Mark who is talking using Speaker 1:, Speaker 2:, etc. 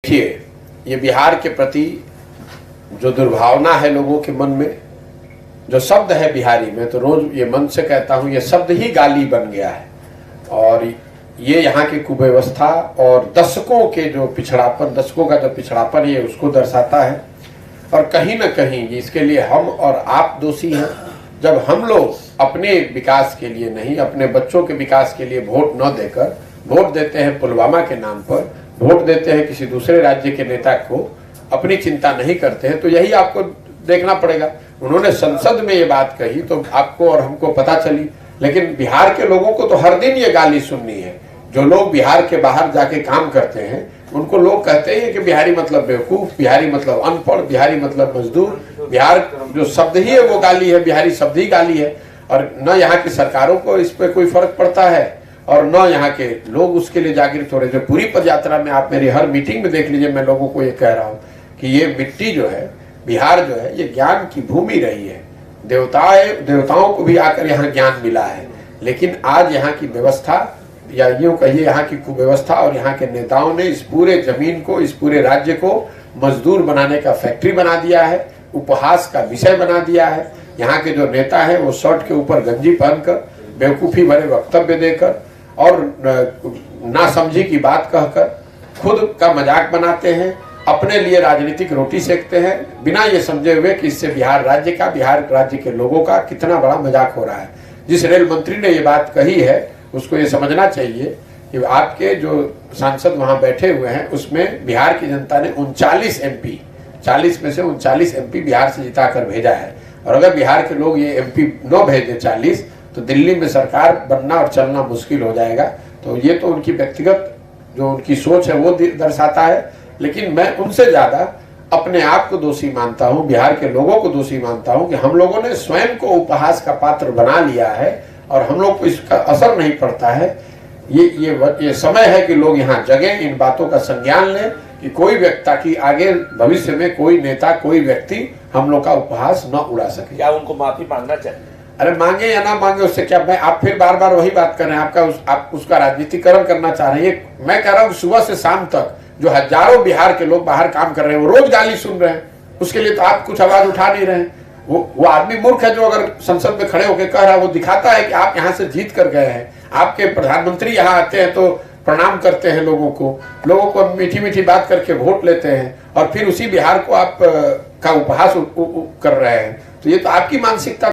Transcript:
Speaker 1: देखिए, ये बिहार के प्रति जो दुर्भावना है लोगों के मन में, जो शब्द है बिहारी में, तो रोज ये मन से कहता हूँ, ये शब्द ही गाली बन गया है। और ये यहाँ की कुव्यवस्था और दशकों के जो पिछड़ापन, दशकों का जो पिछड़ापन ये उसको दर्शाता है। और कहीं ना कहीं इसके लिए हम और आप दोषी हैं। जब हम लोग अपने विकास के लिए नहीं, अपने बच्चों के विकास के लिए वोट न देकर वोट देते हैं पुलवामा के नाम पर, वोट देते हैं किसी दूसरे राज्य के नेता को, अपनी चिंता नहीं करते हैं, तो यही आपको देखना पड़ेगा। उन्होंने संसद में ये बात कही तो आपको और हमको पता चली, लेकिन बिहार के लोगों को तो हर दिन ये गाली सुननी है। जो लोग बिहार के बाहर जाके काम करते हैं उनको लोग कहते हैं कि बिहारी मतलब बेवकूफ, बिहारी मतलब अनपढ़, बिहारी मतलब मजदूर। बिहार जो शब्द ही है वो गाली है, बिहारी शब्द ही गाली है। और न यहाँ की सरकारों को इस पर कोई फर्क पड़ता है और न यहाँ के लोग उसके लिए जागृत हो रहे। जो पूरी पदयात्रा में आप मेरी हर मीटिंग में देख लीजिए, मैं लोगों को ये कह रहा हूँ कि ये मिट्टी जो है, बिहार जो है, ये ज्ञान की भूमि रही है। देवताओं को भी आकर यहाँ ज्ञान मिला है, लेकिन आज यहाँ की व्यवस्था या यूं कहिए यहाँ की कुव्यवस्था और यहाँ के नेताओं ने इस पूरे जमीन को, इस पूरे राज्य को मजदूर बनाने का फैक्ट्री बना दिया है, उपहास का विषय बना दिया है। यहाँ के जो नेता हैं वो शर्ट के ऊपर गंजी पहनकर, बेवकूफ़ी भरे वक्तव्य देकर और नासमझी की बात कहकर खुद का मजाक बनाते हैं, अपने लिए राजनीतिक रोटी सेकते हैं, बिना ये समझे हुए कि इससे बिहार राज्य के लोगों का कितना बड़ा मजाक हो रहा है। जिस रेल मंत्री ने ये बात कही है उसको ये समझना चाहिए कि आपके जो सांसद वहां बैठे हुए हैं उसमें बिहार की जनता ने 39 एमपी, 40 में से 39 एमपी बिहार से जिता कर भेजा है। और अगर बिहार के लोग ये एमपी न भेजे 40, तो दिल्ली में सरकार बनना और चलना मुश्किल हो जाएगा। तो ये तो उनकी व्यक्तिगत जो उनकी सोच है वो दर्शाता है, लेकिन मैं उनसे ज्यादा अपने आप को दोषी मानता हूँ, बिहार के लोगों को दोषी मानता हूँ कि हम लोगों ने स्वयं को उपहास का पात्र बना लिया है और हम लोग को इसका असर नहीं पड़ता है। ये समय है कि लोग यहाँ जगें, इन बातों का संज्ञान लें कि कोई व्यक्ति की आगे भविष्य में कोई नेता, कोई व्यक्ति हम लोग का उपहास न उड़ा सके।
Speaker 2: क्या उनको माफी मांगना चाहिए?
Speaker 1: अरे मांगे या ना मांगे उससे क्या, मैं आप फिर बार बार वही बात कर रहे हैं। आप उसका राजनीतिकरण करना चाह रहे हैं। मैं कह रहा हूँ सुबह से शाम तक जो हजारों बिहार के लोग बाहर काम कर रहे हैं वो रोज गाली सुन रहे हैं, उसके लिए तो आप कुछ आवाज उठा नहीं रहे हैं। वो आदमी मूर्ख है जो अगर संसद में खड़े होकर कह रहा है, वो दिखाता है कि आप यहाँ से जीत कर गए हैं। आपके प्रधानमंत्री यहाँ आते हैं तो प्रणाम करते हैं लोगों को मीठी मीठी बात करके वोट लेते हैं, और फिर उसी बिहार को आप का उपहास कर रहे हैं। तो ये तो आपकी मानसिकता